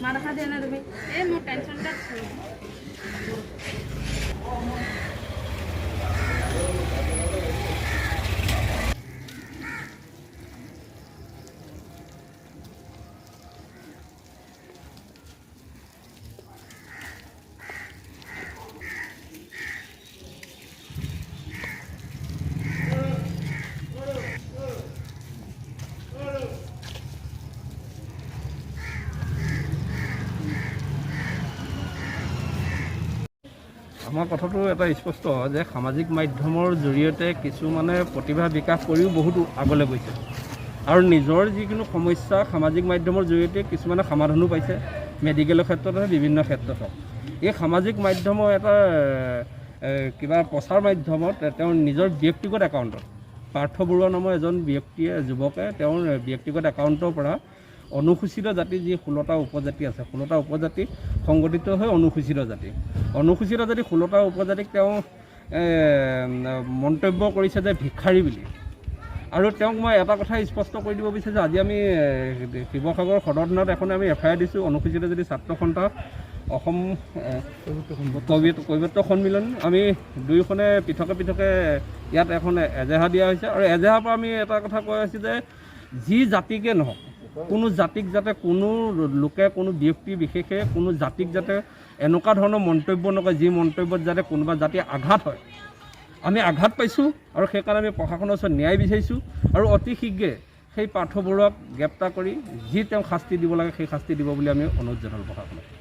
মাথা দিয়া না তুমি এই মোৰ টেনচনটা আমাৰ কথাটো এটা স্পষ্ট যে সামাজিক মাধ্যমৰ জৰিয়তে কিছুমানে প্ৰতিভা বিকাশ কৰিও বহুত আগলৈ গৈছে আৰু নিজৰ যিকোনো সমস্যা সামাজিক মাধ্যমৰ জৰিয়তে কিছুমানে সমাধানো পাইছে মেডিকেলৰ ক্ষেত্ৰত বিভিন্ন ক্ষেত্ৰত হওক এই সামাজিক মাধ্যমৰ এটা কিবা প্ৰচাৰ মাধ্যমত তেওঁৰ নিজৰ ব্যক্তিগত একাউণ্টত পাৰ্থ বৰুৱা নামৰ এজন ব্যক্তিয়ে যুৱকে তেওঁৰ ব্যক্তিগত একাউণ্টৰ পৰা অনুসূচিত জাতি যি 16টা উপজাতি আছে 16টা উপজাতি সংগঠিত হৈ অনুসূচিত জাতি 16টা উপজাতিক তেওঁ মন্তব্য কৰিছে যে ভিক্ষাৰী বুলি আৰু তেওঁক মই এটা কথা স্পষ্ট কৰি দিব বিচাৰিছোঁ আজি আমি শিৱসাগৰ সদৰ থানাত এখন আমি এফআইআৰ দিছোঁ অনুসূচিত জাতি ছাত্ৰ সন্থা অসম কৈৱৰ্ত সন্মিলন আমি দুয়োখনে পৃথকে পৃথকে ইয়াত এখন এজেহা দিয়া হৈছে আৰু এজেহাৰ পৰা আমি এটা কথা কৈ আছোঁ যে যি জাতিকে নহওক কোনো জাতিক যাতে কোনো লোকে কোনো ব্যক্তি বিশেষে কোনো জাতিক যাতে এনেকুৱা ধৰণৰ মন্তব্য নকৰে যি মন্তব্যত যাতে কোনোবা জাতি আঘাত হয় আমি আঘাত পাইছোঁ আৰু সেইকাৰণে আমি প্ৰশাসনৰ ওচৰত ন্যায় বিচাৰিছোঁ আৰু অতি শীঘ্ৰে সেই পাৰ্থ বৰুৱাক গ্ৰেপ্তাৰ কৰি যি তেওঁ শাস্তি দিব লাগে সেই শাস্তি দিব বুলি আমি অনুৰোধ জনালোঁ প্ৰশাসনক।